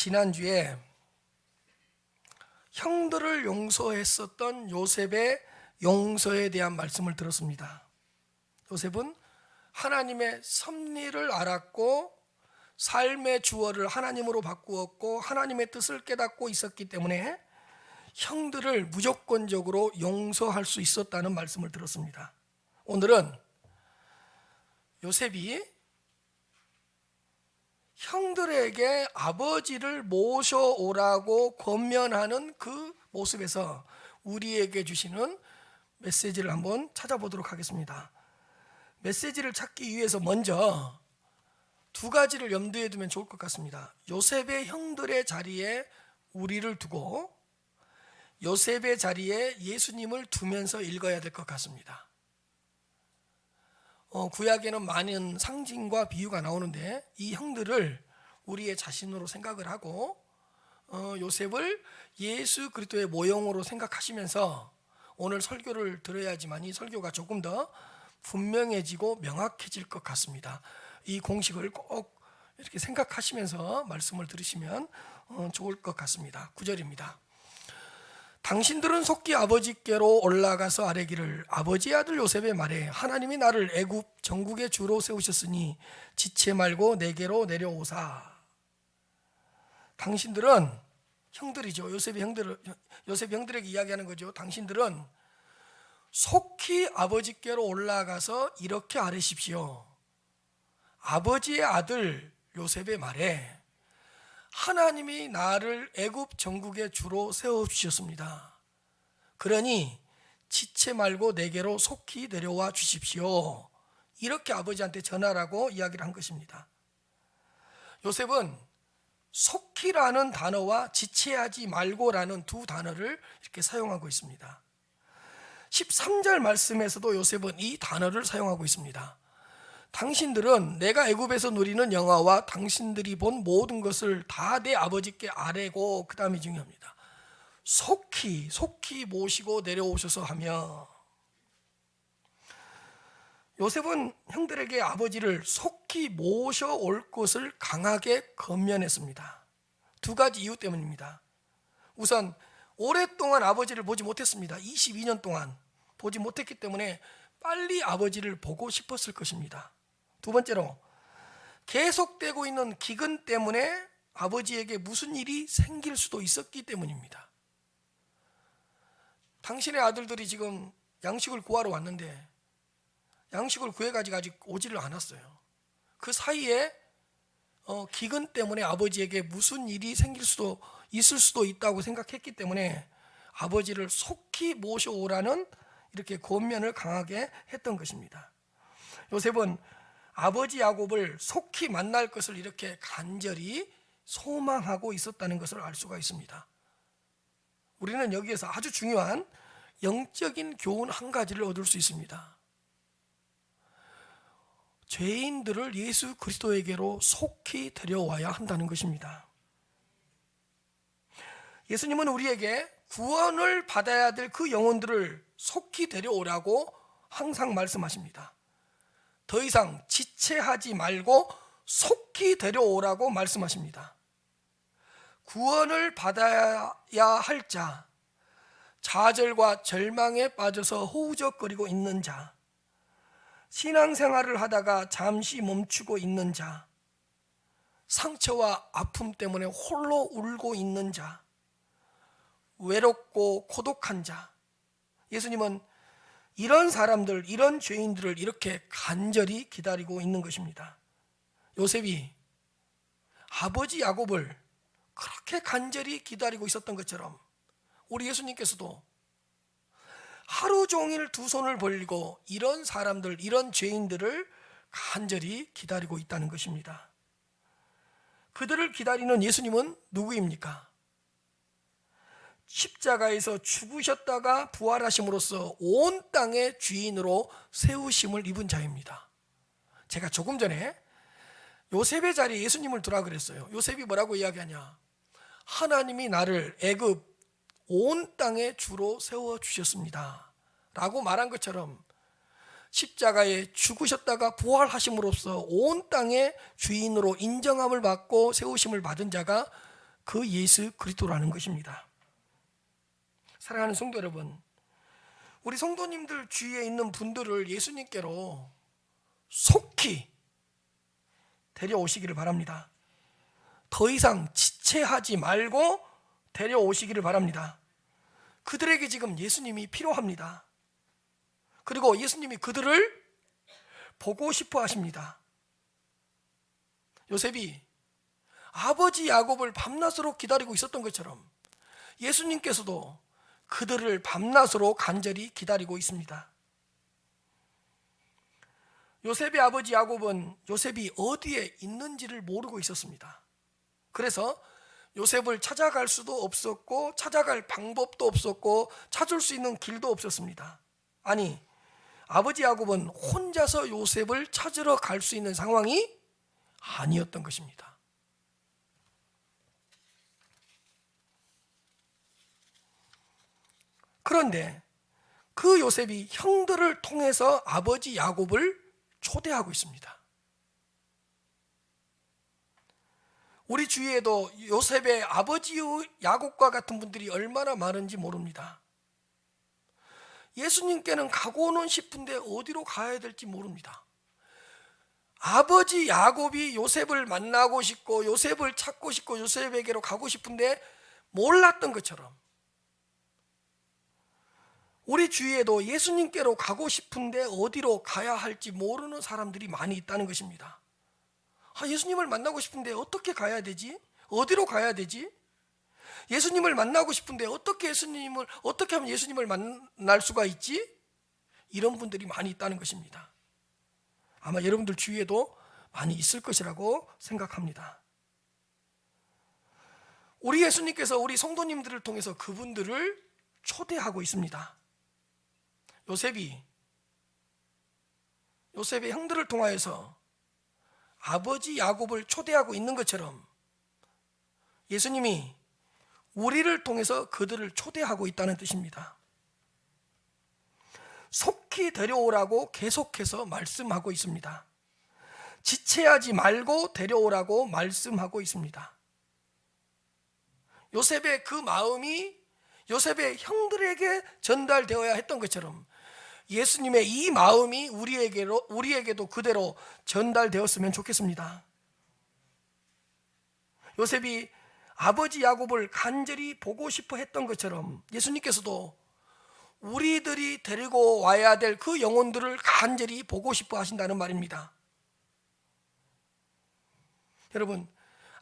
지난주에 형들을 용서했었던 요셉의 용서에 대한 말씀을 들었습니다. 요셉은 하나님의 섭리를 알았고 삶의 주어를 하나님으로 바꾸었고 하나님의 뜻을 깨닫고 있었기 때문에 형들을 무조건적으로 용서할 수 있었다는 말씀을 들었습니다. 오늘은 요셉이 형들에게 아버지를 모셔오라고 권면하는 그 모습에서 우리에게 주시는 메시지를 한번 찾아보도록 하겠습니다. 메시지를 찾기 위해서 먼저 두 가지를 염두에 두면 좋을 것 같습니다. 요셉의 형들의 자리에 우리를 두고 요셉의 자리에 예수님을 두면서 읽어야 될 것 같습니다. 구약에는 많은 상징과 비유가 나오는데 이 형들을 우리의 자신으로 생각을 하고 요셉을 예수 그리스도의 모형으로 생각하시면서 오늘 설교를 들어야지만 이 설교가 조금 더 분명해지고 명확해질 것 같습니다. 이 공식을 꼭 이렇게 생각하시면서 말씀을 들으시면 좋을 것 같습니다. 9절입니다. 당신들은 속히 아버지께로 올라가서 아뢰기를 아버지의 아들 요셉의 말에 하나님이 나를 애굽 전국의 주로 세우셨으니 지체 말고 내게로 내려오사. 당신들은 형들이죠. 요셉의 형들에게 이야기하는 거죠. 당신들은 속히 아버지께로 올라가서 이렇게 아뢰십시오. 아버지의 아들 요셉의 말에 하나님이 나를 애굽 전국의 주로 세워주셨습니다. 그러니 지체 말고 내게로 속히 내려와 주십시오. 이렇게 아버지한테 전하라고 이야기를 한 것입니다. 요셉은 속히라는 단어와 지체하지 말고라는 두 단어를 이렇게 사용하고 있습니다. 13절 말씀에서도 요셉은 이 단어를 사용하고 있습니다. 당신들은 내가 애굽에서 누리는 영화와 당신들이 본 모든 것을 다 내 아버지께 아뢰고, 그 다음이 중요합니다. 속히 모시고 내려오셔서 하며. 요셉은 형들에게 아버지를 속히 모셔올 것을 강하게 권면했습니다. 두 가지 이유 때문입니다. 우선 오랫동안 아버지를 보지 못했습니다. 22년 동안 보지 못했기 때문에 빨리 아버지를 보고 싶었을 것입니다. 두 번째로 계속되고 있는 기근 때문에 아버지에게 무슨 일이 생길 수도 있었기 때문입니다. 당신의 아들들이 지금 양식을 구하러 왔는데 양식을 구해가지고 아직 오지를 않았어요. 그 사이에 기근 때문에 아버지에게 무슨 일이 생길 수도 있을 수도 있다고 생각했기 때문에 아버지를 속히 모셔오라는 이렇게 권면을 강하게 했던 것입니다. 요셉은 아버지 야곱을 속히 만날 것을 이렇게 간절히 소망하고 있었다는 것을 알 수가 있습니다. 우리는 여기에서 아주 중요한 영적인 교훈 한 가지를 얻을 수 있습니다. 죄인들을 예수 그리스도에게로 속히 데려와야 한다는 것입니다. 예수님은 우리에게 구원을 받아야 될 그 영혼들을 속히 데려오라고 항상 말씀하십니다. 더 이상 지체하지 말고 속히 데려오라고 말씀하십니다. 구원을 받아야 할 자, 좌절과 절망에 빠져서 허우적거리고 있는 자, 신앙생활을 하다가 잠시 멈추고 있는 자, 상처와 아픔 때문에 홀로 울고 있는 자, 외롭고 고독한 자, 예수님은 이런 사람들, 이런 죄인들을 이렇게 간절히 기다리고 있는 것입니다. 요셉이 아버지 야곱을 그렇게 간절히 기다리고 있었던 것처럼 우리 예수님께서도 하루 종일 두 손을 벌리고 이런 사람들, 이런 죄인들을 간절히 기다리고 있다는 것입니다. 그들을 기다리는 예수님은 누구입니까? 십자가에서 죽으셨다가 부활하심으로써 온 땅의 주인으로 세우심을 입은 자입니다. 제가 조금 전에 요셉의 자리에 예수님을 두라 그랬어요. 요셉이 뭐라고 이야기하냐? 하나님이 나를 애굽 온 땅의 주로 세워주셨습니다 라고 말한 것처럼 십자가에 죽으셨다가 부활하심으로써 온 땅의 주인으로 인정함을 받고 세우심을 받은 자가 그 예수 그리스도라는 것입니다. 사랑하는 성도 여러분, 우리 성도님들 주위에 있는 분들을 예수님께로 속히 데려오시기를 바랍니다. 더 이상 지체하지 말고 데려오시기를 바랍니다. 그들에게 지금 예수님이 필요합니다. 그리고 예수님이 그들을 보고 싶어 하십니다. 요셉이 아버지 야곱을 밤낮으로 기다리고 있었던 것처럼 예수님께서도 그들을 밤낮으로 간절히 기다리고 있습니다. 요셉의 아버지 야곱은 요셉이 어디에 있는지를 모르고 있었습니다. 그래서 요셉을 찾아갈 수도 없었고 찾아갈 방법도 없었고 찾을 수 있는 길도 없었습니다. 아니, 아버지 야곱은 혼자서 요셉을 찾으러 갈 수 있는 상황이 아니었던 것입니다. 그런데 그 요셉이 형들을 통해서 아버지 야곱을 초대하고 있습니다. 우리 주위에도 요셉의 아버지 야곱과 같은 분들이 얼마나 많은지 모릅니다. 예수님께는 가고는 싶은데 어디로 가야 될지 모릅니다. 아버지 야곱이 요셉을 만나고 싶고 요셉을 찾고 싶고 요셉에게로 가고 싶은데 몰랐던 것처럼 우리 주위에도 예수님께로 가고 싶은데 어디로 가야 할지 모르는 사람들이 많이 있다는 것입니다. 예수님을 만나고 싶은데 어떻게 가야 되지? 어디로 가야 되지? 예수님을 만나고 싶은데 어떻게 하면 예수님을 만날 수가 있지? 이런 분들이 많이 있다는 것입니다. 아마 여러분들 주위에도 많이 있을 것이라고 생각합니다. 우리 예수님께서 우리 성도님들을 통해서 그분들을 초대하고 있습니다. 요셉의 형들을 통하여서 아버지 야곱을 초대하고 있는 것처럼 예수님이 우리를 통해서 그들을 초대하고 있다는 뜻입니다. 속히 데려오라고 계속해서 말씀하고 있습니다. 지체하지 말고 데려오라고 말씀하고 있습니다. 요셉의 그 마음이 요셉의 형들에게 전달되어야 했던 것처럼 예수님의 이 마음이 우리에게도 그대로 전달되었으면 좋겠습니다. 요셉이 아버지 야곱을 간절히 보고 싶어 했던 것처럼 예수님께서도 우리들이 데리고 와야 될 그 영혼들을 간절히 보고 싶어 하신다는 말입니다. 여러분,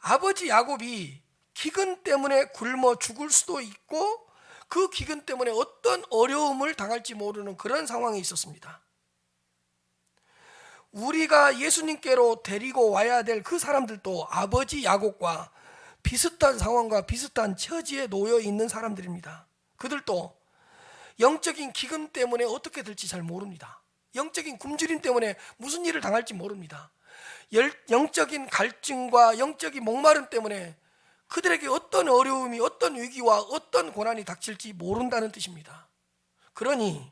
아버지 야곱이 기근 때문에 굶어 죽을 수도 있고 그 기근 때문에 어떤 어려움을 당할지 모르는 그런 상황에 있었습니다. 우리가 예수님께로 데리고 와야 될 그 사람들도 아버지 야곱과 비슷한 상황과 비슷한 처지에 놓여 있는 사람들입니다. 그들도 영적인 기근 때문에 어떻게 될지 잘 모릅니다. 영적인 굶주림 때문에 무슨 일을 당할지 모릅니다. 영적인 갈증과 영적인 목마름 때문에 그들에게 어떤 어려움이, 어떤 위기와 어떤 고난이 닥칠지 모른다는 뜻입니다. 그러니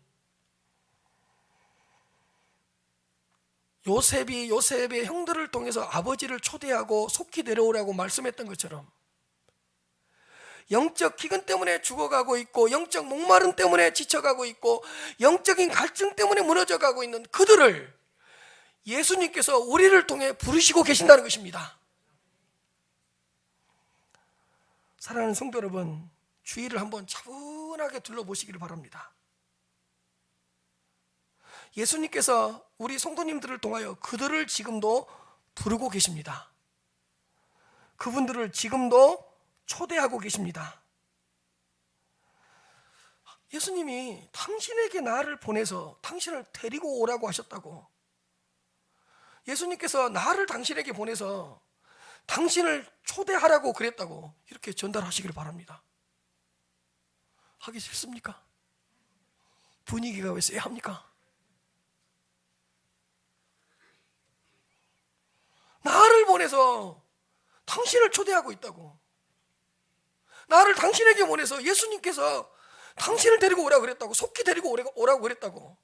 요셉의 형들을 통해서 아버지를 초대하고 속히 데려오라고 말씀했던 것처럼 영적 기근 때문에 죽어가고 있고 영적 목마름 때문에 지쳐가고 있고 영적인 갈증 때문에 무너져가고 있는 그들을 예수님께서 우리를 통해 부르시고 계신다는 것입니다. 사랑하는 성도 여러분, 주위를 한번 차분하게 둘러보시기를 바랍니다. 예수님께서 우리 성도님들을 통하여 그들을 지금도 부르고 계십니다. 그분들을 지금도 초대하고 계십니다. 예수님이 당신에게 나를 보내서 당신을 데리고 오라고 하셨다고, 예수님께서 나를 당신에게 보내서 당신을 초대하라고 그랬다고 이렇게 전달하시길 바랍니다. 하기 싫습니까? 분위기가 왜 쎄합니까? 나를 보내서 당신을 초대하고 있다고, 나를 당신에게 보내서 예수님께서 당신을 데리고 오라고 그랬다고, 속히 데리고 오라고 그랬다고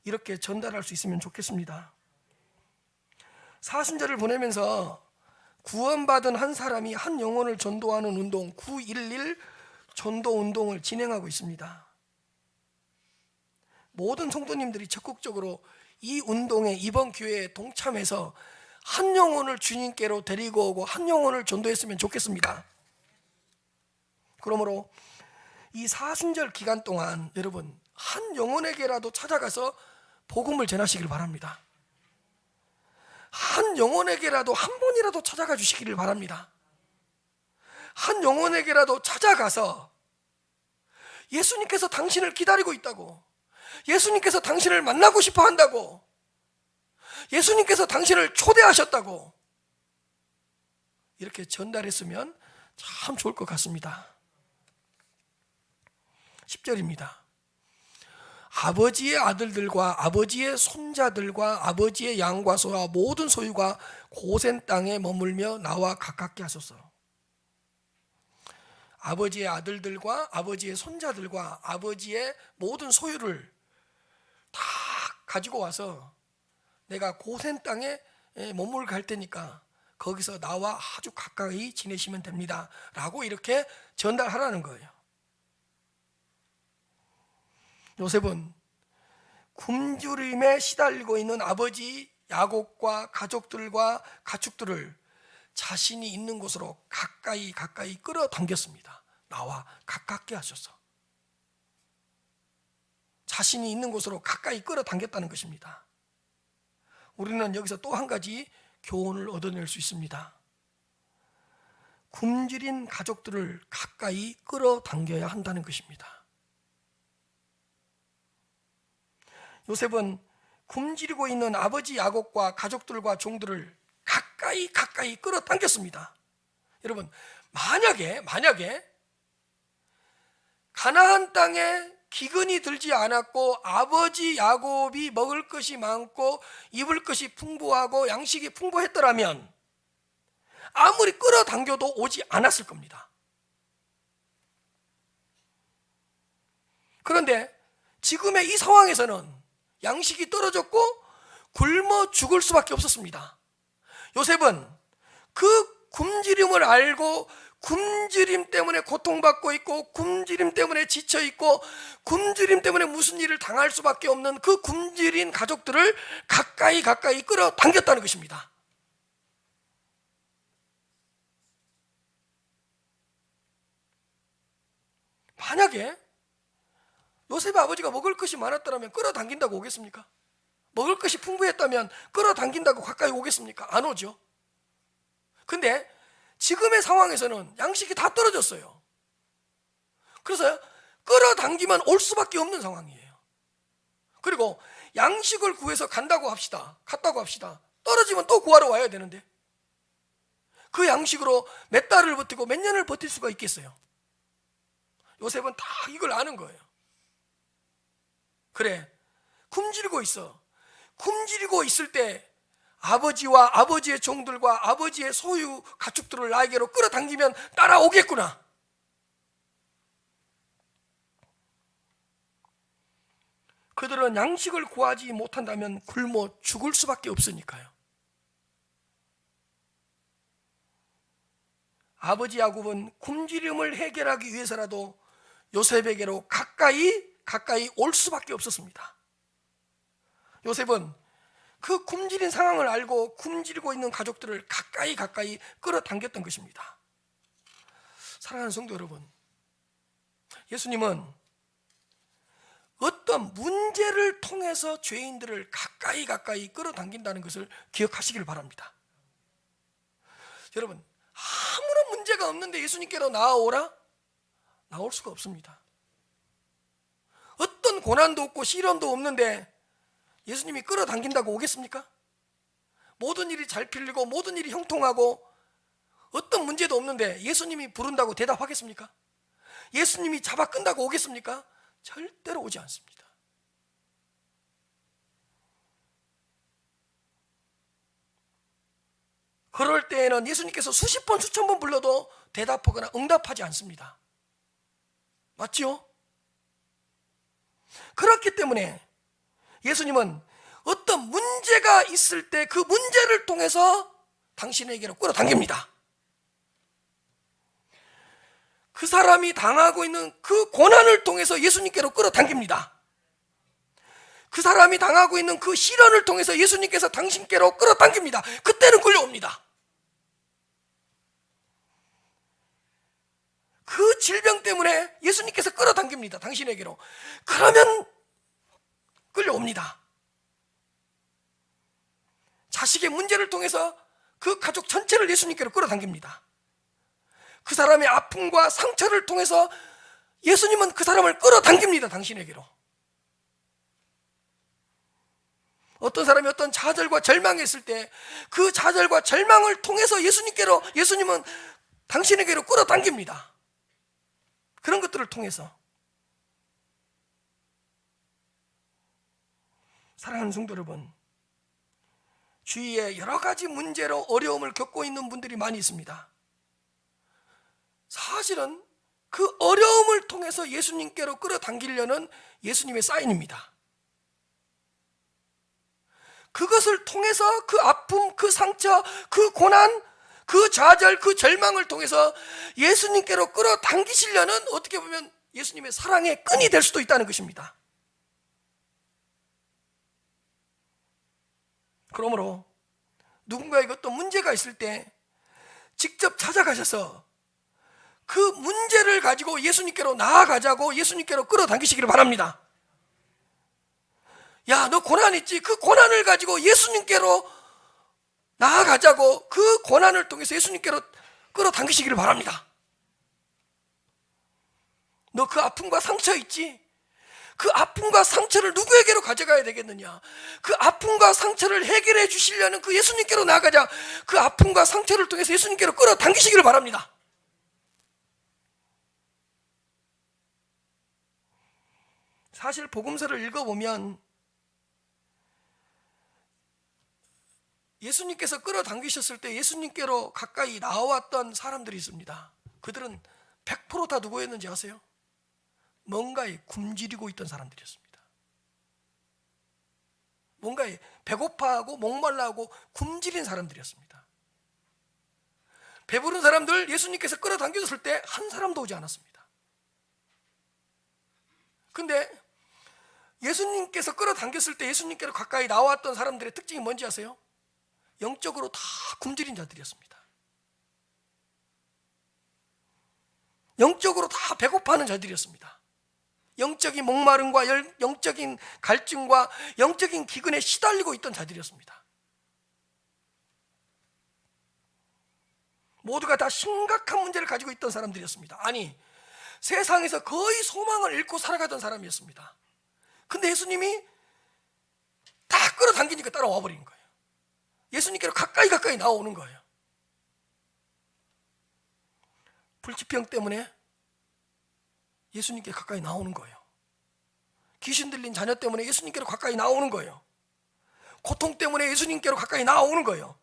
이렇게 전달할 수 있으면 좋겠습니다. 사순절을 보내면서 구원받은 한 사람이 한 영혼을 전도하는 운동 911 전도 운동을 진행하고 있습니다. 모든 성도님들이 적극적으로 이 운동에 이번 기회에 동참해서 한 영혼을 주님께로 데리고 오고 한 영혼을 전도했으면 좋겠습니다. 그러므로 이 사순절 기간 동안 여러분 한 영혼에게라도 찾아가서 복음을 전하시길 바랍니다. 한 영혼에게라도 한 번이라도 찾아가 주시기를 바랍니다. 한 영혼에게라도 찾아가서 예수님께서 당신을 기다리고 있다고, 예수님께서 당신을 만나고 싶어 한다고, 예수님께서 당신을 초대하셨다고 이렇게 전달했으면 참 좋을 것 같습니다. 10절입니다. 아버지의 아들들과 아버지의 손자들과 아버지의 양과 소와 모든 소유가 고센 땅에 머물며 나와 가깝게 하소서. 아버지의 아들들과 아버지의 손자들과 아버지의 모든 소유를 다 가지고 와서 내가 고센 땅에 머물게 할 테니까 거기서 나와 아주 가까이 지내시면 됩니다 라고 이렇게 전달하라는 거예요. 요셉은 굶주림에 시달리고 있는 아버지 야곱과 가족들과 가축들을 자신이 있는 곳으로 가까이 끌어당겼습니다. 나와 가깝게 하셔서. 자신이 있는 곳으로 가까이 끌어당겼다는 것입니다. 우리는 여기서 또 한 가지 교훈을 얻어낼 수 있습니다. 굶주린 가족들을 가까이 끌어당겨야 한다는 것입니다. 요셉은 굶주리고 있는 아버지 야곱과 가족들과 종들을 가까이 끌어당겼습니다. 여러분, 만약에 가나안 땅에 기근이 들지 않았고 아버지 야곱이 먹을 것이 많고 입을 것이 풍부하고 양식이 풍부했더라면 아무리 끌어당겨도 오지 않았을 겁니다. 그런데 지금의 이 상황에서는 양식이 떨어졌고 굶어 죽을 수밖에 없었습니다. 요셉은 그 굶주림을 알고 굶주림 때문에 고통받고 있고 굶주림 때문에 지쳐있고 굶주림 때문에 무슨 일을 당할 수밖에 없는 그 굶주린 가족들을 가까이 끌어당겼다는 것입니다. 만약에 요셉의 아버지가 먹을 것이 많았다면 끌어당긴다고 오겠습니까? 먹을 것이 풍부했다면 끌어당긴다고 가까이 오겠습니까? 안 오죠. 근데 지금의 상황에서는 양식이 다 떨어졌어요. 그래서 끌어당기면 올 수밖에 없는 상황이에요. 그리고 양식을 구해서 갔다고 합시다. 떨어지면 또 구하러 와야 되는데 그 양식으로 몇 달을 버티고 몇 년을 버틸 수가 있겠어요? 요셉은 다 이걸 아는 거예요. 그래, 굶주리고 있어. 굶주리고 있을 때 아버지와 아버지의 종들과 아버지의 소유 가축들을 나에게로 끌어당기면 따라오겠구나. 그들은 양식을 구하지 못한다면 굶어 죽을 수밖에 없으니까요. 아버지 야곱은 굶주림을 해결하기 위해서라도 요셉에게로 가까이 올 수밖에 없었습니다. 요셉은 그 굶주린 상황을 알고 굶주리고 있는 가족들을 가까이 끌어당겼던 것입니다. 사랑하는 성도 여러분, 예수님은 어떤 문제를 통해서 죄인들을 가까이 끌어당긴다는 것을 기억하시기를 바랍니다. 여러분, 아무런 문제가 없는데 예수님께로 나아오라? 나올 수가 없습니다. 어떤 고난도 없고 시련도 없는데 예수님이 끌어당긴다고 오겠습니까? 모든 일이 잘 풀리고 모든 일이 형통하고 어떤 문제도 없는데 예수님이 부른다고 대답하겠습니까? 예수님이 잡아 끈다고 오겠습니까? 절대로 오지 않습니다. 그럴 때에는 예수님께서 수십 번 수천 번 불러도 대답하거나 응답하지 않습니다. 맞죠? 그렇기 때문에 예수님은 어떤 문제가 있을 때 그 문제를 통해서 당신에게로 끌어당깁니다. 그 사람이 당하고 있는 그 고난을 통해서 예수님께로 끌어당깁니다. 그 사람이 당하고 있는 그 시련을 통해서 예수님께서 당신께로 끌어당깁니다. 그때는 끌려옵니다. 그 질병 때문에 예수님께서 끌어당깁니다. 당신에게로. 그러면 끌려옵니다. 자식의 문제를 통해서 그 가족 전체를 예수님께로 끌어당깁니다. 그 사람의 아픔과 상처를 통해서 예수님은 그 사람을 끌어당깁니다. 당신에게로. 어떤 사람이 어떤 좌절과 절망에 있을 때 그 좌절과 절망을 통해서 예수님은 당신에게로 끌어당깁니다. 그런 것들을 통해서. 사랑하는 성도 여러분, 주위에 여러 가지 문제로 어려움을 겪고 있는 분들이 많이 있습니다. 사실은 그 어려움을 통해서 예수님께로 끌어당기려는 예수님의 사인입니다. 그것을 통해서 그 아픔, 그 상처, 그 고난, 그 좌절, 그 절망을 통해서 예수님께로 끌어당기시려는 어떻게 보면 예수님의 사랑의 끈이 될 수도 있다는 것입니다. 그러므로 누군가에게 어떤 문제가 있을 때 직접 찾아가셔서 그 문제를 가지고 예수님께로 나아가자고 예수님께로 끌어당기시기를 바랍니다. 야, 너 고난 있지? 그 고난을 가지고 예수님께로 나아가자고 그 고난을 통해서 예수님께로 끌어당기시기를 바랍니다. 너 그 아픔과 상처 있지? 그 아픔과 상처를 누구에게로 가져가야 되겠느냐? 그 아픔과 상처를 해결해 주시려는 그 예수님께로 나아가자. 그 아픔과 상처를 통해서 예수님께로 끌어당기시기를 바랍니다. 사실 복음서를 읽어보면 예수님께서 끌어당기셨을 때 예수님께로 가까이 나왔던 사람들이 있습니다. 그들은 100% 다 누구였는지 아세요? 뭔가에 굶주리고 있던 사람들이었습니다. 뭔가에 배고파하고 목말라하고 굶주린 사람들이었습니다. 배부른 사람들 예수님께서 끌어당겼을 때 한 사람도 오지 않았습니다. 근데 예수님께서 끌어당겼을 때 예수님께로 가까이 나왔던 사람들의 특징이 뭔지 아세요? 영적으로 다 굶주린 자들이었습니다. 영적으로 다 배고파하는 자들이었습니다. 영적인 목마름과 영적인 갈증과 영적인 기근에 시달리고 있던 자들이었습니다. 모두가 다 심각한 문제를 가지고 있던 사람들이었습니다. 아니, 세상에서 거의 소망을 잃고 살아가던 사람이었습니다. 근데 예수님이 다 끌어당기니까 따라와 버린 거예요. 예수님께로 가까이 나오는 거예요. 불치병 때문에 예수님께 가까이 나오는 거예요. 귀신 들린 자녀 때문에 예수님께로 가까이 나오는 거예요. 고통 때문에 예수님께로 가까이 나오는 거예요.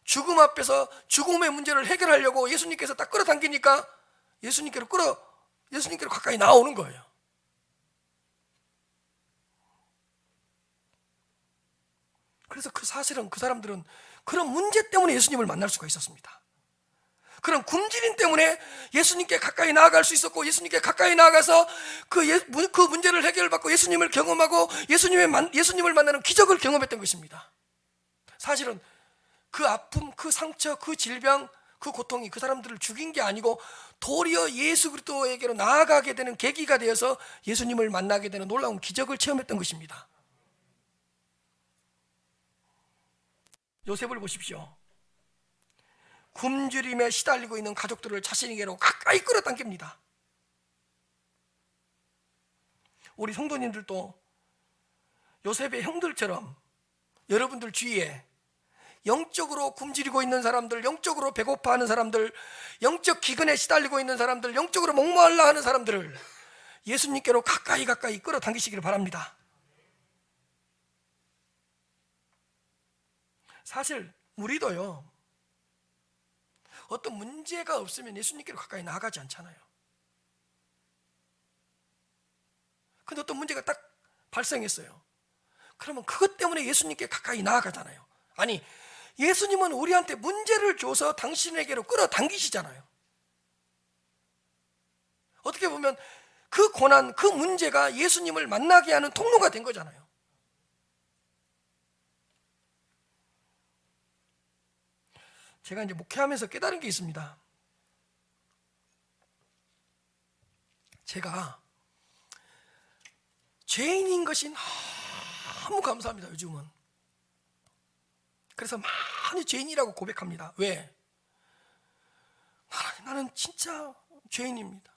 죽음 앞에서 죽음의 문제를 해결하려고 예수님께서 딱 끌어당기니까 예수님께로 가까이 나오는 거예요. 그래서 사실은 그 사람들은 그런 문제 때문에 예수님을 만날 수가 있었습니다. 그런 굶주림 때문에 예수님께 가까이 나아갈 수 있었고, 예수님께 가까이 나아가서 그 문제를 해결받고 예수님을 경험하고 예수님을 만나는 기적을 경험했던 것입니다. 사실은 그 아픔, 그 상처, 그 질병, 그 고통이 그 사람들을 죽인 게 아니고 도리어 예수 그리스도에게로 나아가게 되는 계기가 되어서 예수님을 만나게 되는 놀라운 기적을 체험했던 것입니다. 요셉을 보십시오. 굶주림에 시달리고 있는 가족들을 자신에게로 가까이 끌어당깁니다. 우리 성도님들도 요셉의 형들처럼 여러분들 주위에 영적으로 굶주리고 있는 사람들, 영적으로 배고파하는 사람들, 영적 기근에 시달리고 있는 사람들, 영적으로 목말라 하는 사람들을 예수님께로 가까이 끌어당기시기를 바랍니다. 사실 우리도요, 어떤 문제가 없으면 예수님께로 가까이 나아가지 않잖아요. 근데 어떤 문제가 딱 발생했어요. 그러면 그것 때문에 예수님께 가까이 나아가잖아요. 아니, 예수님은 우리한테 문제를 줘서 당신에게로 끌어당기시잖아요. 어떻게 보면 그 고난, 그 문제가 예수님을 만나게 하는 통로가 된 거잖아요. 제가 이제 목회하면서 깨달은 게 있습니다. 제가 죄인인 것이 너무 감사합니다, 요즘은. 그래서 많이 죄인이라고 고백합니다. 왜? 하나님, 나는 진짜 죄인입니다.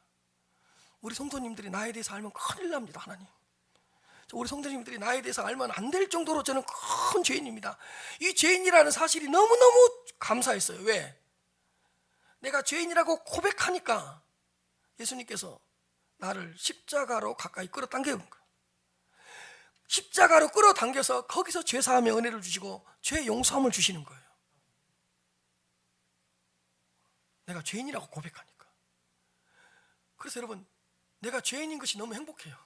우리 성도님들이 나에 대해서 알면 큰일 납니다. 하나님, 우리 성도님들이 나에 대해서 알면 안 될 정도로 저는 큰 죄인입니다. 이 죄인이라는 사실이 너무너무 감사했어요. 왜? 내가 죄인이라고 고백하니까 예수님께서 나를 십자가로 가까이 끌어당겨온 거예요. 십자가로 끌어당겨서 거기서 죄사함의 은혜를 주시고 죄 용서함을 주시는 거예요. 내가 죄인이라고 고백하니까. 그래서 여러분, 내가 죄인인 것이 너무 행복해요.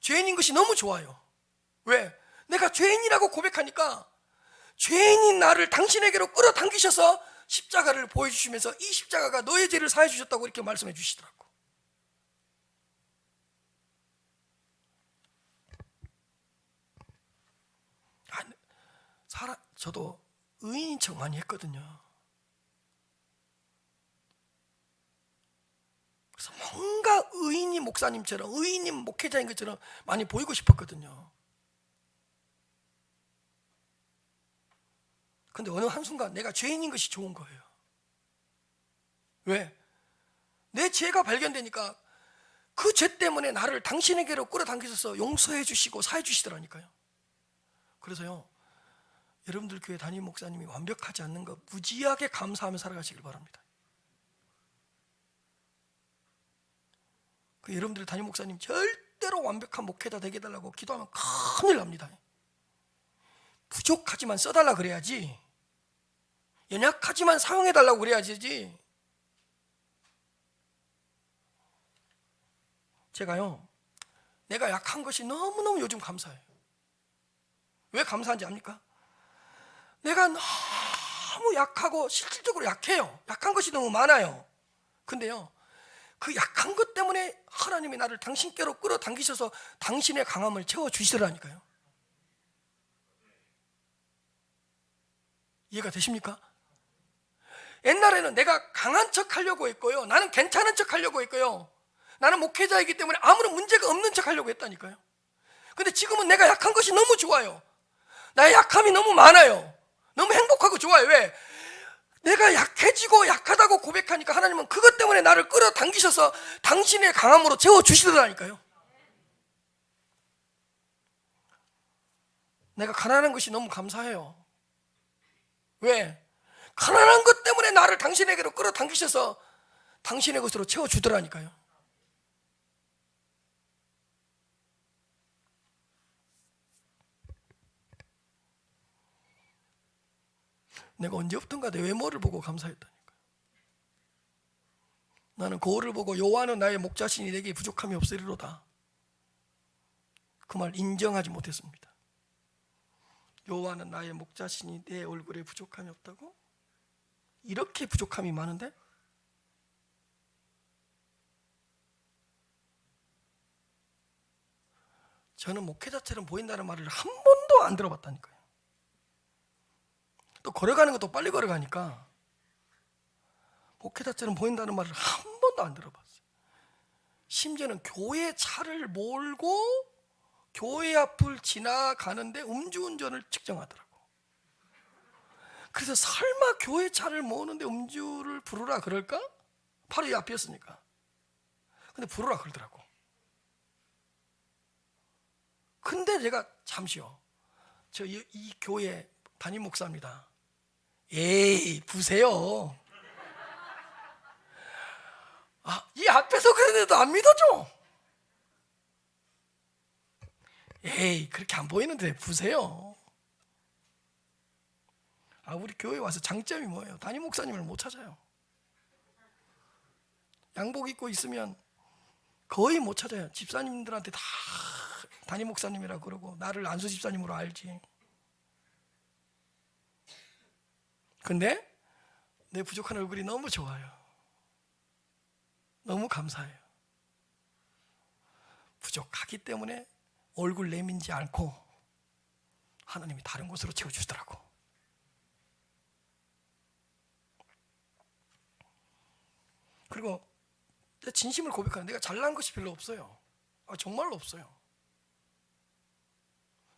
죄인인 것이 너무 좋아요. 왜? 내가 죄인이라고 고백하니까 죄인인 나를 당신에게로 끌어당기셔서 십자가를 보여주시면서 이 십자가가 너의 죄를 사해 주셨다고 이렇게 말씀해 주시더라고. 저도 의인인 척 많이 했거든요. 그래서 뭔가 의인인 목사님처럼, 의인인 목회자인 것처럼 많이 보이고 싶었거든요. 근데 어느 한순간 내가 죄인인 것이 좋은 거예요. 왜? 내 죄가 발견되니까 그 죄 때문에 나를 당신에게로 끌어당기셔서 용서해 주시고 사해 주시더라니까요. 그래서요, 여러분들 교회 담임 목사님이 완벽하지 않는 거 무지하게 감사하며 살아가시길 바랍니다. 여러분들 담임 목사님 절대로 완벽한 목회자 되게 해달라고 기도하면 큰일 납니다. 부족하지만 써달라 그래야지, 연약하지만 사용해달라고 그래야지. 제가요, 내가 약한 것이 너무너무 요즘 감사해요. 왜 감사한지 압니까? 내가 너무 약하고 실질적으로 약해요. 약한 것이 너무 많아요. 근데요, 그 약한 것 때문에 하나님이 나를 당신께로 끌어당기셔서 당신의 강함을 채워주시더라니까요. 이해가 되십니까? 옛날에는 내가 강한 척 하려고 했고요, 나는 괜찮은 척 하려고 했고요, 나는 목회자이기 때문에 아무런 문제가 없는 척 하려고 했다니까요. 근데 지금은 내가 약한 것이 너무 좋아요. 나의 약함이 너무 많아요. 너무 행복하고 좋아요. 왜? 내가 약해지고 약하다고 고백하니까 하나님은 그것 때문에 나를 끌어당기셔서 당신의 강함으로 채워주시더라니까요. 내가 가난한 것이 너무 감사해요. 왜? 가난한 것 때문에 나를 당신에게로 끌어당기셔서 당신의 것으로 채워주더라니까요. 내가 언제부턴가 내 외모를 보고 감사했다니까요. 나는 거울을 보고 여호와는 나의 목자시니 내게 부족함이 없으리로다, 그 말 인정하지 못했습니다. 여호와는 나의 목자시니 내 얼굴에 부족함이 없다고? 이렇게 부족함이 많은데? 저는 목회자처럼 보인다는 말을 한 번도 안 들어봤다니까요. 또 걸어가는 것도 빨리 걸어가니까 목회자처럼 보인다는 말을 한 번도 안 들어봤어요. 심지어는 교회 차를 몰고 교회 앞을 지나가는데 음주운전을 측정하더라고. 그래서 설마 교회 차를 모으는데 음주를 부르라 그럴까? 바로 이 앞이었으니까. 근데 부르라 그러더라고. 근데 제가 잠시요, 저 이 교회 담임 목사입니다. 에이, 부세요. 이 앞에서 그랬는데도 안 믿어줘. 에이, 그렇게 안 보이는데 부세요. 우리 교회 와서 장점이 뭐예요? 담임 목사님을 못 찾아요. 양복 입고 있으면 거의 못 찾아요. 집사님들한테 다 담임 목사님이라고 그러고 나를 안수 집사님으로 알지. 근데 내 부족한 얼굴이 너무 좋아요. 너무 감사해요. 부족하기 때문에 얼굴 내밀지 않고 하나님이 다른 곳으로 채워주시더라고. 그리고 진심을 고백하는, 내가 잘난 것이 별로 없어요. 정말로 없어요.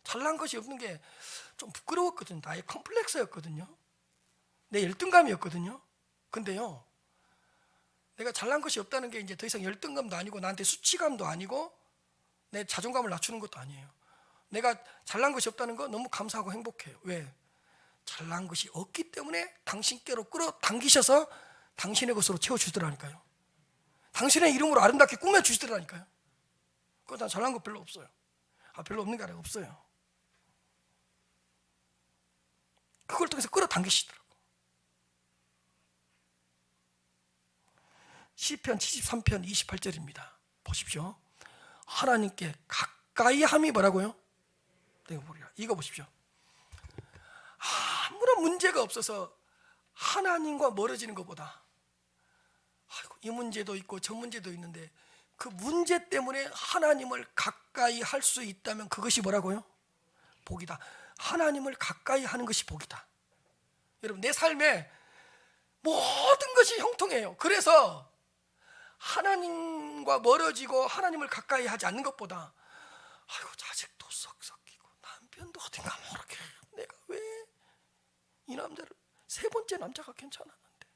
잘난 것이 없는 게 좀 부끄러웠거든요. 나의 컴플렉스였거든요. 내 열등감이었거든요. 근데요, 내가 잘난 것이 없다는 게 이제 더 이상 열등감도 아니고 나한테 수치감도 아니고 내 자존감을 낮추는 것도 아니에요. 내가 잘난 것이 없다는 거 너무 감사하고 행복해요. 왜? 잘난 것이 없기 때문에 당신께로 끌어당기셔서 당신의 것으로 채워주더라니까요. 당신의 이름으로 아름답게 꾸며주시더라니까요. 그거 난 잘난 거 별로 없어요. 별로 없는 게 아니라 없어요. 그걸 통해서 끌어당기시더라고요. 시편 73편 28절입니다. 보십시오. 하나님께 가까이 함이 뭐라고요? 이거 보십시오. 아무런 문제가 없어서 하나님과 멀어지는 것보다, 이 문제도 있고 저 문제도 있는데 그 문제 때문에 하나님을 가까이 할 수 있다면 그것이 뭐라고요? 복이다. 하나님을 가까이 하는 것이 복이다. 여러분, 내 삶에 모든 것이 형통해요. 그래서 하나님과 멀어지고 하나님을 가까이 하지 않는 것보다, 자식도 썩썩이고 남편도 어딘가 모르게, 내가 왜 이 남자를, 세 번째 남자가 괜찮았는데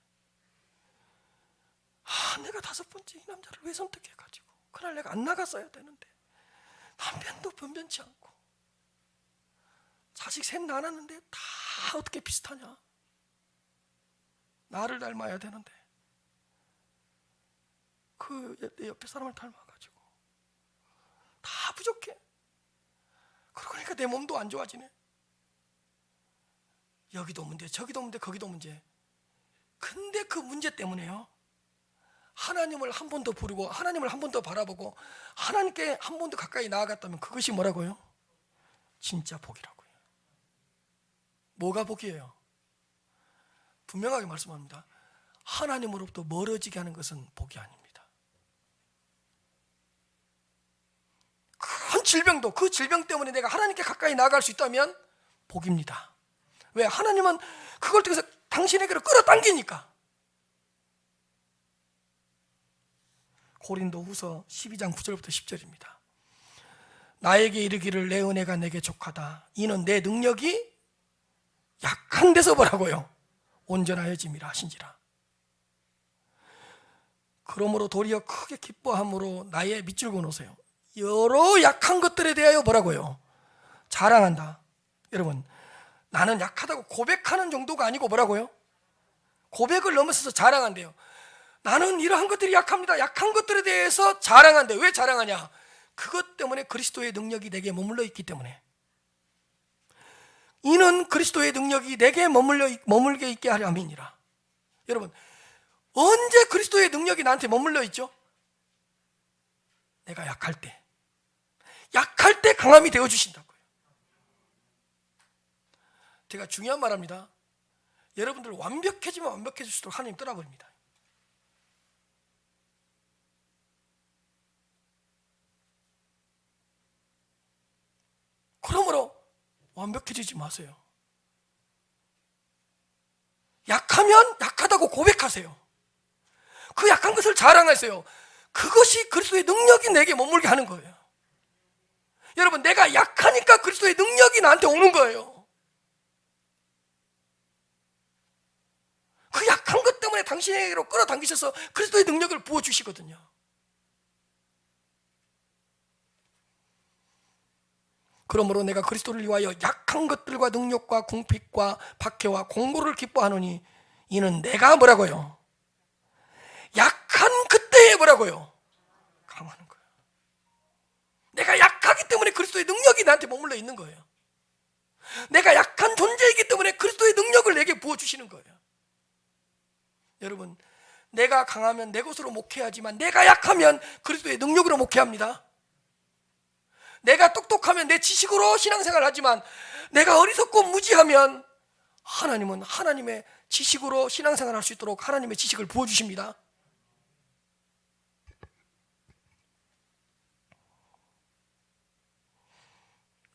내가 다섯 번째 이 남자를 왜 선택해가지고, 그날 내가 안 나갔어야 되는데 남편도 변변치 않고 자식 셋 낳았는데 다 어떻게 비슷하냐, 나를 닮아야 되는데 내 옆에 사람을 닮아가지고 다 부족해. 그러니까 내 몸도 안 좋아지네. 여기도 문제, 저기도 문제, 거기도 문제. 근데 그 문제 때문에요, 하나님을 한 번 더 부르고 하나님을 한 번 더 바라보고 하나님께 한 번 더 가까이 나아갔다면 그것이 뭐라고요? 진짜 복이라고요. 뭐가 복이에요? 분명하게 말씀합니다. 하나님으로부터 멀어지게 하는 것은 복이 아닙니다. 큰 질병도 그 질병 때문에 내가 하나님께 가까이 나아갈 수 있다면 복입니다. 왜? 하나님은 그걸 통해서 당신에게로 끌어당기니까. 고린도후서 12장 9절부터 10절입니다. 나에게 이르기를 내 은혜가 내게 족하다. 이는 내 능력이 약한 데서 뭐라고요? 온전하여짐이라 하신지라. 그러므로 도리어 크게 기뻐함으로 나의 밑줄 그으세요. 여러 약한 것들에 대하여 뭐라고요? 자랑한다. 여러분, 나는 약하다고 고백하는 정도가 아니고 뭐라고요? 고백을 넘어서서 자랑한대요. 나는 이러한 것들이 약합니다. 약한 것들에 대해서 자랑한대. 왜 자랑하냐? 그것 때문에 그리스도의 능력이 내게 머물러 있기 때문에. 이는 그리스도의 능력이 내게 머물게 있게 하려 함이니라. 여러분, 언제 그리스도의 능력이 나한테 머물러 있죠? 내가 약할 때 강함이 되어주신다고요. 제가 중요한 말합니다. 여러분들 완벽해지면 완벽해질수록 하나님 떠나버립니다. 그러므로 완벽해지지 마세요. 약하면 약하다고 고백하세요. 그 약한 것을 자랑하세요. 그것이 그리스도의 능력이 내게 머물게 하는 거예요. 여러분, 내가 약하니까 그리스도의 능력이 나한테 오는 거예요. 그 약한 것 때문에 당신에게로 끌어당기셔서 그리스도의 능력을 부어주시거든요. 그러므로 내가 그리스도를 위하여 약한 것들과 능력과 궁핍과 박해와 공고를 기뻐하노니 이는 내가 뭐라고요? 약한 그때에 뭐라고요? 강하는 거예요. 내가 약하기 때문에 그리스도의 능력이 나한테 머물러 있는 거예요. 내가 약한 존재이기 때문에 그리스도의 능력을 내게 부어주시는 거예요. 여러분, 내가 강하면 내 것으로 목회하지만 내가 약하면 그리스도의 능력으로 목회합니다. 내가 똑똑하면 내 지식으로 신앙생활을 하지만 내가 어리석고 무지하면 하나님은 하나님의 지식으로 신앙생활 할 수 있도록 하나님의 지식을 부어주십니다.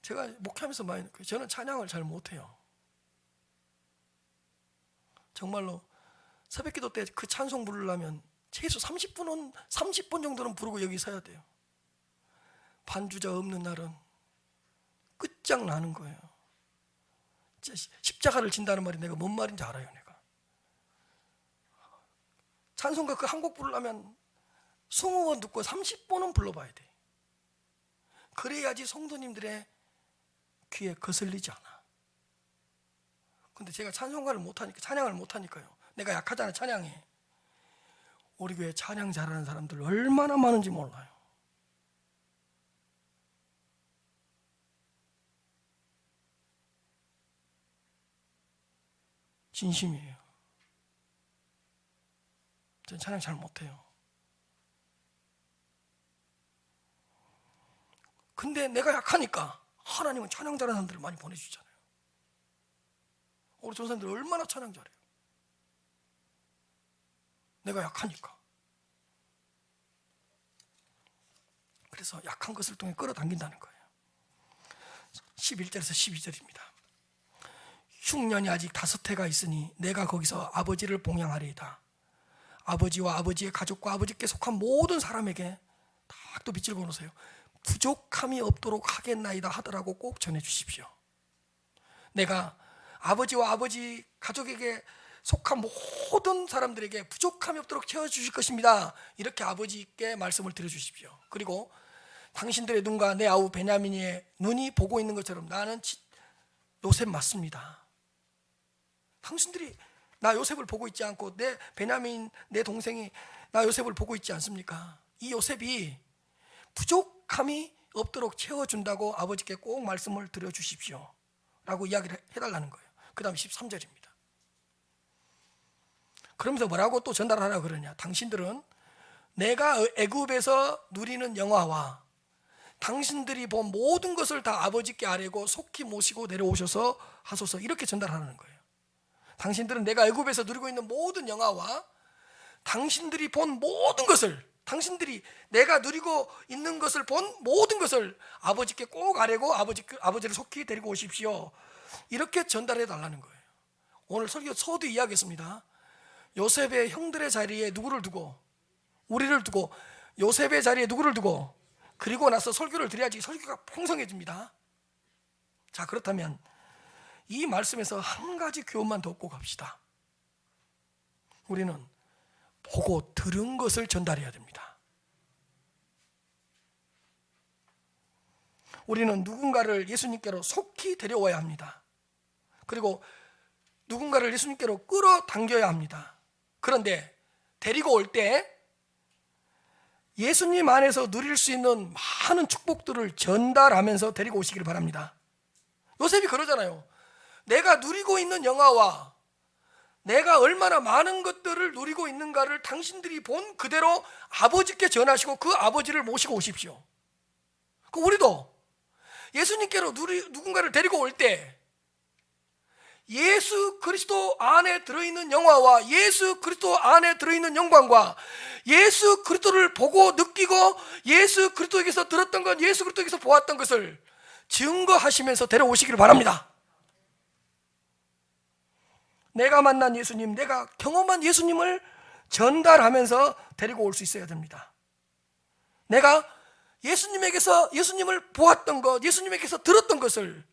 제가 목회하면서 많이 느껴요. 저는 찬양을 잘 못해요. 정말로 새벽기도 때 그 찬송 부르려면 최소 30분 정도는 부르고 여기 서야 돼요. 반주자 없는 날은 끝장나는 거예요. 십자가를 진다는 말이 내가 뭔 말인지 알아요. 내가 찬송가 그 한 곡 부르려면 20번 듣고 30번은 불러봐야 돼. 그래야지 성도님들의 귀에 거슬리지 않아. 근데 제가 찬양을 못하니까요. 내가 약하잖아. 찬양에. 우리 교회 찬양 잘하는 사람들 얼마나 많은지 몰라요. 진심이에요. 전 찬양 잘 못해요. 근데 내가 약하니까 하나님은 찬양 잘하는 사람들을 많이 보내주잖아요. 우리 전사님들 얼마나 찬양 잘해요. 내가 약하니까. 그래서 약한 것을 통해 끌어당긴다는 거예요. 11절에서 12절입니다. 흉년이 아직 5해가 있으니 내가 거기서 아버지를 봉양하리이다. 아버지와 아버지의 가족과 아버지께 속한 모든 사람에게 딱 또 빛을 보내세요. 부족함이 없도록 하겠나이다 하더라고 꼭 전해주십시오. 내가 아버지와 아버지 가족에게 속한 모든 사람들에게 부족함이 없도록 채워주실 것입니다. 이렇게 아버지께 말씀을 드려주십시오. 그리고 당신들의 눈과 내 아우 베냐민의 눈이 보고 있는 것처럼 나는 요셉 맞습니다. 당신들이 나 요셉을 보고 있지 않고 내 베냐민 내 동생이 나 요셉을 보고 있지 않습니까? 이 요셉이 부족함이 없도록 채워준다고 아버지께 꼭 말씀을 드려주십시오 라고 이야기를 해달라는 거예요. 그 다음 13절입니다. 그러면서 뭐라고 또 전달하라 그러냐. 당신들은 내가 애굽에서 누리는 영화와 당신들이 본 모든 것을 다 아버지께 아뢰고 속히 모시고 내려오셔서 하소서 이렇게 전달하는 거예요. 당신들은 내가 애굽에서 누리고 있는 모든 영화와 당신들이 본 모든 것을 당신들이 내가 누리고 있는 것을 본 모든 것을 아버지께 꼭 아뢰고 아버지를 속히 데리고 오십시오. 이렇게 전달해 달라는 거예요. 오늘 설교 서두 이야기했습니다. 요셉의 형들의 자리에 누구를 두고 우리를 두고 요셉의 자리에 누구를 두고 그리고 나서 설교를 드려야지 설교가 풍성해집니다. 자, 그렇다면 이 말씀에서 한 가지 교훈만 더 얻고 갑시다. 우리는 보고 들은 것을 전달해야 됩니다. 우리는 누군가를 예수님께로 속히 데려와야 합니다. 그리고 누군가를 예수님께로 끌어당겨야 합니다. 그런데 데리고 올 때 예수님 안에서 누릴 수 있는 많은 축복들을 전달하면서 데리고 오시기를 바랍니다. 요셉이 그러잖아요. 내가 누리고 있는 영화와 내가 얼마나 많은 것들을 누리고 있는가를 당신들이 본 그대로 아버지께 전하시고 그 아버지를 모시고 오십시오. 우리도 예수님께로 누군가를 데리고 올 때 예수 그리스도 안에 들어있는 영화와 예수 그리스도 안에 들어있는 영광과 예수 그리스도를 보고 느끼고 예수 그리스도에게서 들었던 것, 예수 그리스도에게서 보았던 것을 증거하시면서 데려오시기를 바랍니다. 내가 만난 예수님, 내가 경험한 예수님을 전달하면서 데리고 올 수 있어야 됩니다. 내가 예수님에게서 예수님을 보았던 것, 예수님에게서 들었던 것을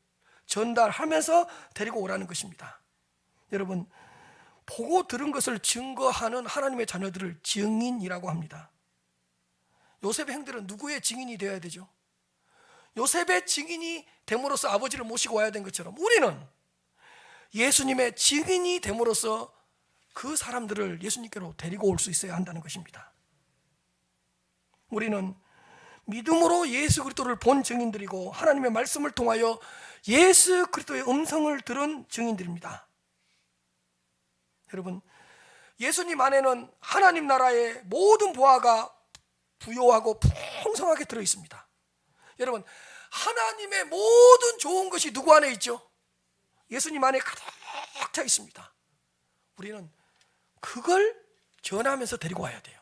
전달하면서 데리고 오라는 것입니다. 여러분, 보고 들은 것을 증거하는 하나님의 자녀들을 증인이라고 합니다. 요셉의 형들은 누구의 증인이 되어야 되죠? 요셉의 증인이 됨으로써 아버지를 모시고 와야 된 것처럼 우리는 예수님의 증인이 됨으로써 그 사람들을 예수님께로 데리고 올 수 있어야 한다는 것입니다. 우리는 믿음으로 예수 그리스도를 본 증인들이고 하나님의 말씀을 통하여 예수 그리스도의 음성을 들은 증인들입니다. 여러분, 예수님 안에는 하나님 나라의 모든 보화가 부요하고 풍성하게 들어있습니다. 여러분, 하나님의 모든 좋은 것이 누구 안에 있죠? 예수님 안에 가득 차 있습니다. 우리는 그걸 전하면서 데리고 와야 돼요.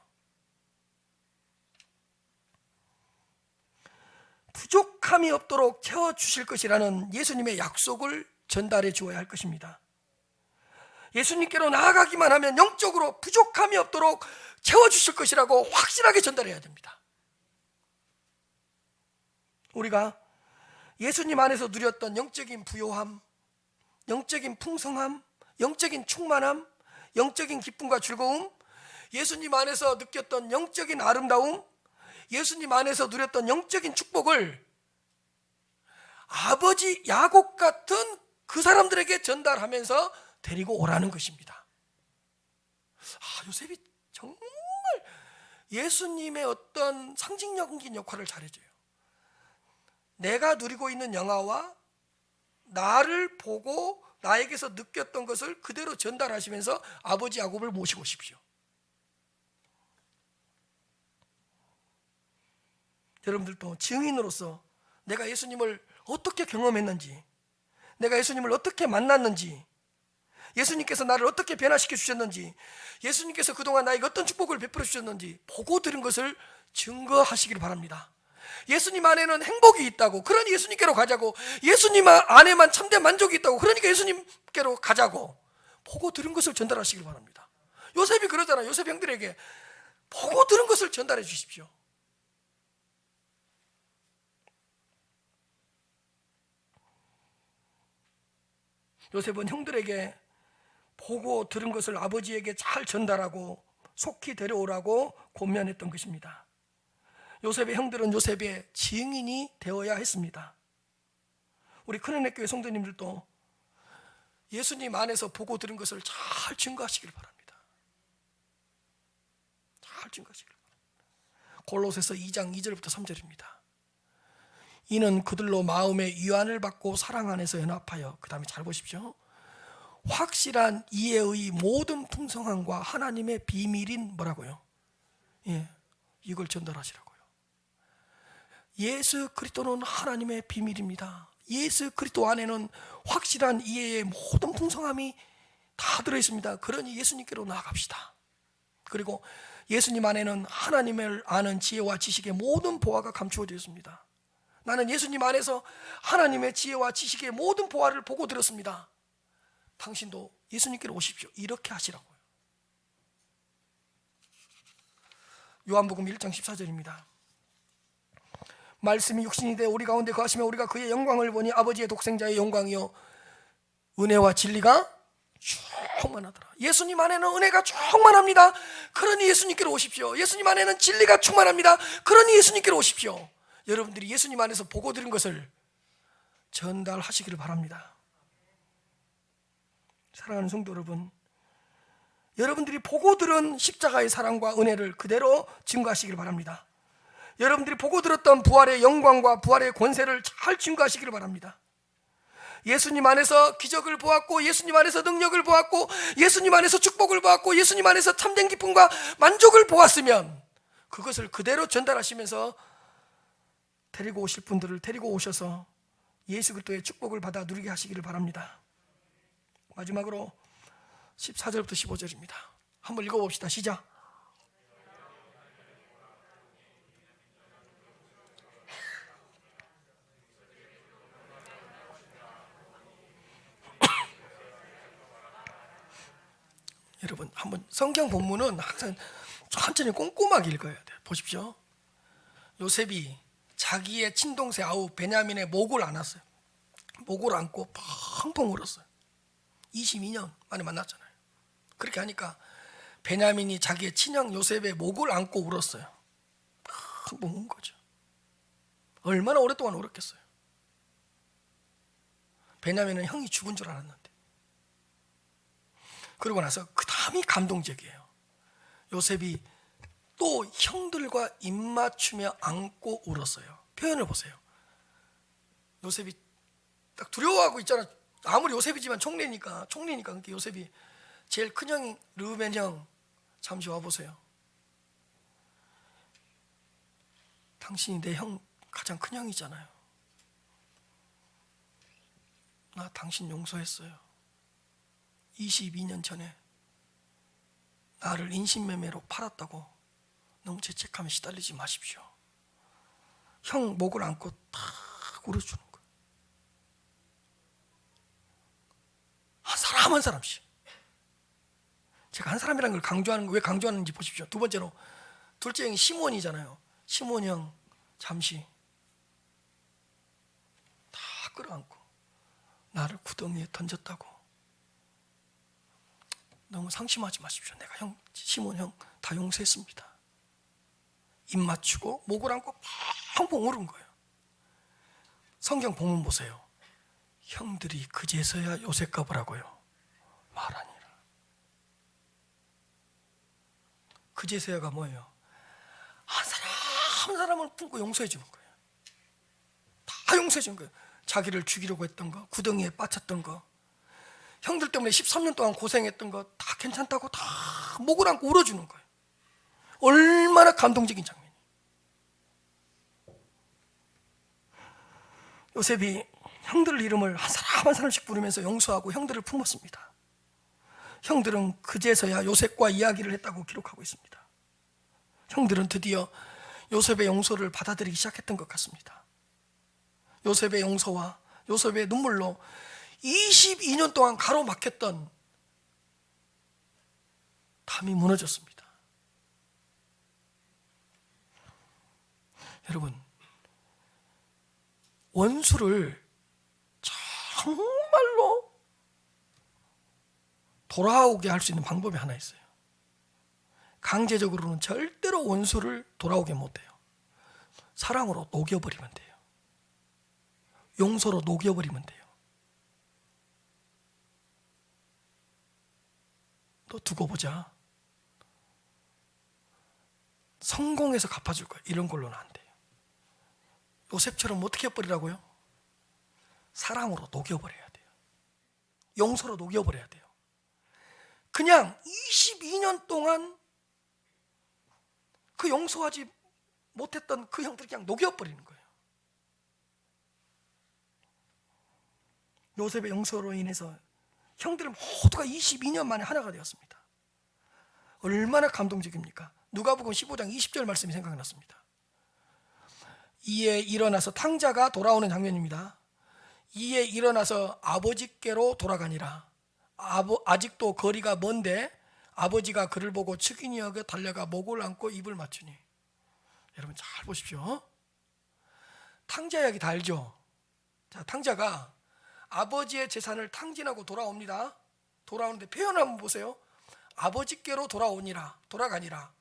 부족함이 없도록 채워주실 것이라는 예수님의 약속을 전달해 주어야 할 것입니다. 예수님께로 나아가기만 하면 영적으로 부족함이 없도록 채워주실 것이라고 확실하게 전달해야 됩니다. 우리가 예수님 안에서 누렸던 영적인 부요함, 영적인 풍성함, 영적인 충만함, 영적인 기쁨과 즐거움, 예수님 안에서 느꼈던 영적인 아름다움, 예수님 안에서 누렸던 영적인 축복을 아버지 야곱 같은 그 사람들에게 전달하면서 데리고 오라는 것입니다. 요셉이 정말 예수님의 어떤 상징적인 역할을 잘해줘요. 내가 누리고 있는 영화와 나를 보고 나에게서 느꼈던 것을 그대로 전달하시면서 아버지 야곱을 모시고 오십시오. 여러분들도 증인으로서 내가 예수님을 어떻게 경험했는지, 내가 예수님을 어떻게 만났는지, 예수님께서 나를 어떻게 변화시켜 주셨는지, 예수님께서 그동안 나에게 어떤 축복을 베풀어 주셨는지 보고 들은 것을 증거하시기를 바랍니다. 예수님 안에는 행복이 있다고, 그러니 예수님께로 가자고. 예수님 안에만 참된 만족이 있다고, 그러니까 예수님께로 가자고. 보고 들은 것을 전달하시길 바랍니다. 요셉이 그러잖아요. 요셉 형들에게 보고 들은 것을 전달해 주십시오. 요셉은 형들에게 보고 들은 것을 아버지에게 잘 전달하고 속히 데려오라고 권면했던 것입니다. 요셉의 형들은 요셉의 증인이 되어야 했습니다. 우리 큰은혜교회 성도님들도 예수님 안에서 보고 들은 것을 잘 증거하시길 바랍니다. 잘 증거하시길 바랍니다. 골로새서 2장 2절부터 3절입니다. 이는 그들로 마음의 위안을 받고 사랑 안에서 연합하여, 그 다음에 잘 보십시오, 확실한 이해의 모든 풍성함과 하나님의 비밀인 뭐라고요? 이걸 전달하시라고요. 예수 그리스도는 하나님의 비밀입니다. 예수 그리스도 안에는 확실한 이해의 모든 풍성함이 다 들어있습니다. 그러니 예수님께로 나아갑시다. 그리고 예수님 안에는 하나님을 아는 지혜와 지식의 모든 보화가 감추어져 있습니다. 나는 예수님 안에서 하나님의 지혜와 지식의 모든 보화를 보고 들었습니다. 당신도 예수님께로 오십시오. 이렇게 하시라고요. 요한복음 1장 14절입니다. 말씀이 육신이 되어 우리 가운데 거하시며 우리가 그의 영광을 보니 아버지의 독생자의 영광이요 은혜와 진리가 충만하더라. 예수님 안에는 은혜가 충만합니다. 그러니 예수님께로 오십시오. 예수님 안에는 진리가 충만합니다. 그러니 예수님께로 오십시오. 여러분들이 예수님 안에서 보고 들은 것을 전달하시기를 바랍니다. 사랑하는 성도 여러분, 여러분들이 보고 들은 십자가의 사랑과 은혜를 그대로 증거하시기를 바랍니다. 여러분들이 보고 들었던 부활의 영광과 부활의 권세를 잘 증거하시기를 바랍니다. 예수님 안에서 기적을 보았고, 예수님 안에서 능력을 보았고, 예수님 안에서 축복을 보았고, 예수님 안에서 참된 기쁨과 만족을 보았으면 그것을 그대로 전달하시면서 데리고 오실 분들을 데리고 오셔서 예수 그리스도의 축복을 받아 누리게 하시기를 바랍니다. 마지막으로 14절부터 15절입니다. 한번 읽어봅시다. 시작. 여러분, 한번 성경 본문은 항상 천천히 꼼꼼하게 읽어야 돼요. 보십시오. 요셉이 자기의 친동생 아우 베냐민의 목을 안았어요. 목을 안고 펑펑 울었어요. 22년 만에 만났잖아요. 그렇게 하니까 베냐민이 자기의 친형 요셉의 목을 안고 울었어요. 펑펑 운 거죠. 얼마나 오랫동안 울었겠어요. 베냐민은 형이 죽은 줄 알았는데. 그러고 나서 그 다음이 감동적이에요. 요셉이 또 형들과 입맞추며 안고 울었어요. 표현을 보세요. 요셉이 딱 두려워하고 있잖아. 아무리 요셉이지만 총리니까. 그러니까 요셉이 제일 큰 형이 르우벤 형, 잠시 와보세요. 당신이 내 형 가장 큰 형이잖아요. 나 당신 용서했어요. 22년 전에 나를 인신매매로 팔았다고 너무 죄책감에 시달리지 마십시오. 형 목을 안고 탁 울어주는 거예요. 한 사람 한 사람씩. 제가 한 사람이라는 걸 강조하는 거 왜 강조하는지 보십시오. 두 번째로 둘째 형이 시몬이잖아요. 시몬 형 잠시 다 끌어안고 나를 구덩이에 던졌다고 너무 상심하지 마십시오. 내가 형 시몬 형 다 용서했습니다. 입 맞추고 목을 안고 펑펑 울은 거예요. 성경 본문 보세요. 형들이 그제서야 요셉 갚으라고요 말하니라. 그제서야가 뭐예요? 한 사람 한 사람을 품고 용서해 주는 거예요. 다 용서해 주는 거예요. 자기를 죽이려고 했던 거, 구덩이에 빠쳤던 거, 형들 때문에 13년 동안 고생했던 거 다 괜찮다고 다 목을 안고 울어주는 거예요. 얼마나 감동적인 장면이에요. 요셉이 형들 이름을 한 사람 한 사람씩 부르면서 용서하고 형들을 품었습니다. 형들은 그제서야 요셉과 이야기를 했다고 기록하고 있습니다. 형들은 드디어 요셉의 용서를 받아들이기 시작했던 것 같습니다. 요셉의 용서와 요셉의 눈물로 22년 동안 가로막혔던 담이 무너졌습니다. 여러분, 원수를 정말로 돌아오게 할 수 있는 방법이 하나 있어요. 강제적으로는 절대로 원수를 돌아오게 못해요. 사랑으로 녹여버리면 돼요. 용서로 녹여버리면 돼요. 너 두고 보자. 성공해서 갚아줄 거야. 이런 걸로는 안 돼요. 요셉처럼 어떻게 해버리라고요? 사랑으로 녹여버려야 돼요. 용서로 녹여버려야 돼요. 그냥 22년 동안 그 용서하지 못했던 그 형들을 그냥 녹여버리는 거예요. 요셉의 용서로 인해서 형들 모두가 22년 만에 하나가 되었습니다. 얼마나 감동적입니까? 누가복음 15장 20절 말씀이 생각났습니다. 이에 일어나서 탕자가 돌아오는 장면입니다. 이에 일어나서 아버지께로 돌아가니라. 아직도 거리가 먼데 아버지가 그를 보고 측은히 여겨 달려가 목을 안고 입을 맞추니. 여러분 잘 보십시오. 탕자 이야기 다 알죠? 자, 탕자가 아버지의 재산을 탕진하고 돌아옵니다. 돌아오는데 표현 한번 보세요. 아버지께로 돌아오니라, 돌아가니라.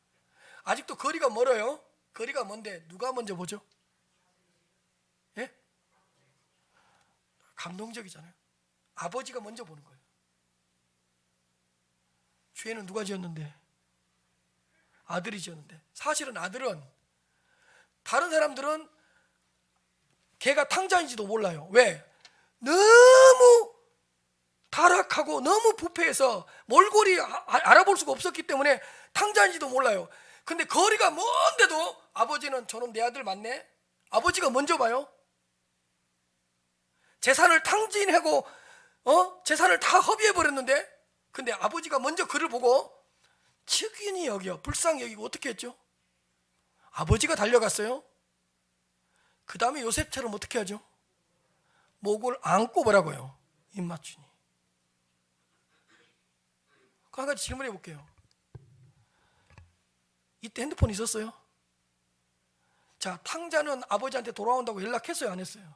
아직도 거리가 멀어요. 거리가 먼데 누가 먼저 보죠? 예? 감동적이잖아요. 아버지가 먼저 보는 거예요. 죄는 누가 지었는데? 아들이 지었는데. 사실은 아들은 다른 사람들은 걔가 탕자인지도 몰라요. 왜? 너무 타락하고 너무 부패해서 몰골이 알아볼 수가 없었기 때문에 탕자인지도 몰라요. 근데 거리가 먼데도 아버지는 저놈 내 아들 맞네? 아버지가 먼저 봐요. 재산을 탕진하고 재산을 다 허비해버렸는데 근데 아버지가 먼저 그를 보고 측은히 여겨 불쌍히 여기고 어떻게 했죠? 아버지가 달려갔어요. 그 다음에 요셉처럼 어떻게 하죠? 목을 안고 보라고요. 입 맞추니. 한 가지 질문해 볼게요. 이때 핸드폰 있었어요? 자, 탕자는 아버지한테 돌아온다고 연락했어요? 안 했어요?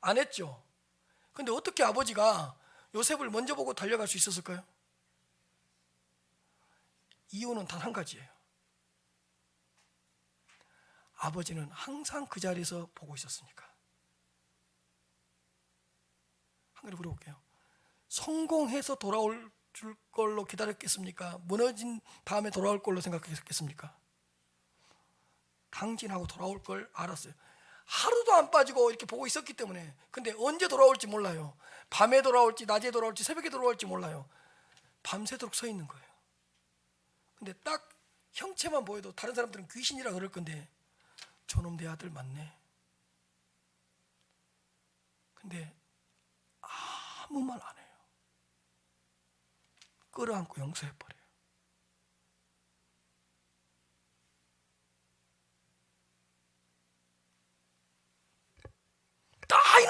안 했죠. 근데 어떻게 아버지가 요셉을 먼저 보고 달려갈 수 있었을까요? 이유는 단 한 가지예요. 아버지는 항상 그 자리에서 보고 있었으니까. 한 가지 물어볼게요. 성공해서 돌아올 줄 걸로 기다렸겠습니까? 무너진 다음에 돌아올 걸로 생각했겠습니까? 당진하고 돌아올 걸 알았어요. 하루도 안 빠지고 이렇게 보고 있었기 때문에. 근데 언제 돌아올지 몰라요. 밤에 돌아올지 낮에 돌아올지 새벽에 돌아올지 몰라요. 밤새도록 서 있는 거예요. 근데 딱 형체만 보여도 다른 사람들은 귀신이라 그럴 건데 저놈 내 아들 맞네. 근데 아무 말 안 해요. 끌어안고 용서해버려요.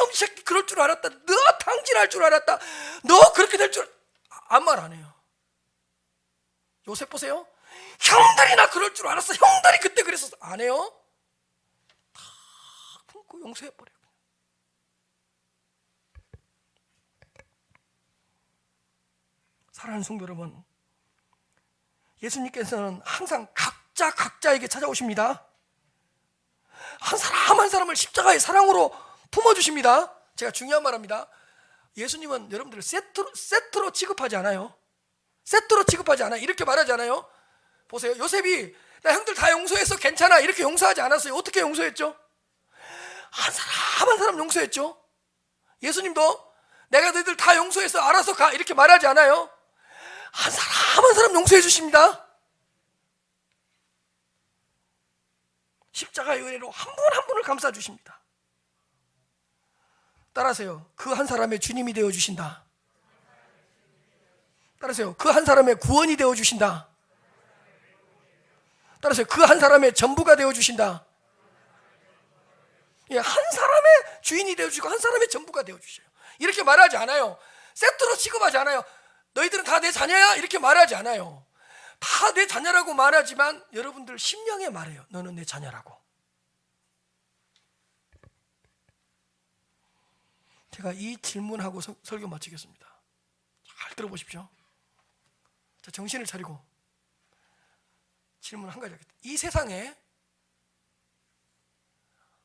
놈 새끼 그럴 줄 알았다. 너 탕진할 줄 알았다. 너 그렇게 될 줄 아무 말 안 해요. 요셉 보세요. 형들이나 그럴 줄 알았어. 형들이 그때 그랬었어. 안 해요. 다 품고 용서해버려요. 사랑하는 성도 여러분, 예수님께서는 항상 각자에게 찾아오십니다. 한 사람 한 사람을 십자가의 사랑으로 품어주십니다. 제가 중요한 말합니다. 예수님은 여러분들을 세트로 취급하지 않아요. 세트로 취급하지 않아요. 이렇게 말하지 않아요. 보세요. 요셉이 나 형들 다 용서했어 괜찮아 이렇게 용서하지 않았어요. 어떻게 용서했죠? 한 사람 한 사람 용서했죠. 예수님도 내가 너희들 다 용서해서 알아서 가 이렇게 말하지 않아요. 한 사람 한 사람 용서해 주십니다. 십자가의 은혜로 한 분 한 분을 감싸 주십니다. 따라하세요. 그 한 사람의 주님이 되어 주신다. 따라하세요. 그 한 사람의 구원이 되어 주신다. 따라서 그 한 사람의 전부가 되어주신다. 한 사람의 주인이 되어주시고 한 사람의 전부가 되어주셔요. 이렇게 말하지 않아요. 세트로 취급하지 않아요. 너희들은 다 내 자녀야 이렇게 말하지 않아요. 다 내 자녀라고 말하지만 여러분들 심령에 말해요. 너는 내 자녀라고. 제가 이 질문하고 설교 마치겠습니다. 잘 들어보십시오. 자, 정신을 차리고 질문 한 가지 하겠다. 이 세상에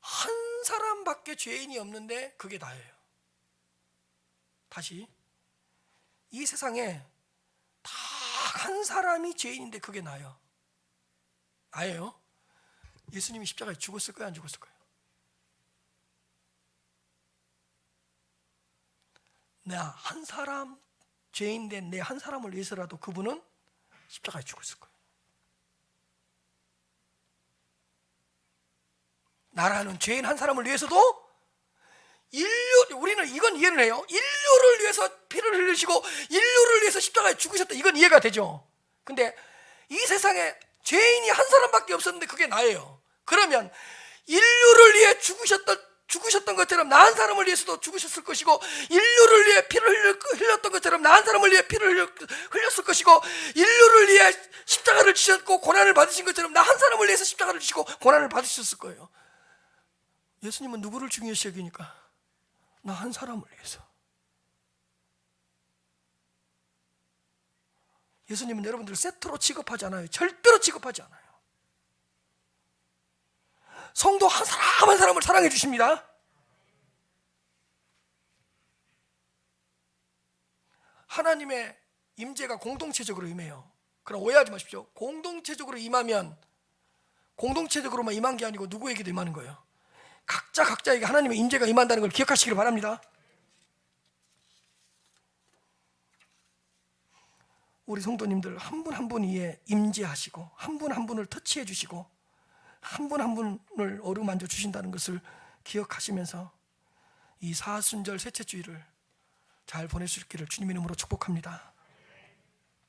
한 사람밖에 죄인이 없는데 그게 나예요. 다시 이 세상에 다 한 사람이 죄인인데 그게 나예요. 나예요. 예수님이 십자가에 죽었을 거예요, 안 죽었을 거예요? 나 한 사람 죄인인데 내 한 사람을 위해서라도 그분은 십자가에 죽었을 거예요. 나라는 죄인 한 사람을 위해서도 우리는 이건 이해를 해요. 인류를 위해서 피를 흘리시고 인류를 위해서 십자가에 죽으셨다. 이건 이해가 되죠. 근데 이 세상에 죄인이 한 사람밖에 없었는데 그게 나예요. 그러면 인류를 위해 죽으셨던 것처럼 나 한 사람을 위해서도 죽으셨을 것이고, 인류를 위해 피를 흘렸던 것처럼 나 한 사람을 위해 피를 흘렸을 것이고, 인류를 위해 십자가를 지셨고 고난을 받으신 것처럼 나 한 사람을 위해서 십자가를 지시고 고난을 받으셨을 거예요. 예수님은 누구를 중요시 여기니까? 나 한 사람을 위해서. 예수님은 여러분들을 세트로 취급하지 않아요. 절대로 취급하지 않아요. 성도 한 사람 한 사람을 사랑해 주십니다. 하나님의 임재가 공동체적으로 임해요. 그럼 오해하지 마십시오. 공동체적으로 임하면 공동체적으로만 임한 게 아니고 누구에게도 임하는 거예요. 각자에게 하나님의 임재가 임한다는 걸 기억하시기를 바랍니다. 우리 성도님들 한 분 한 분 위에 임재하시고 한 분 한 분을 터치해 주시고 한 분 한 분을 어루만져 주신다는 것을 기억하시면서 이 사순절 셋째 주일을 잘 보낼 수 있기를 주님 이름으로 축복합니다.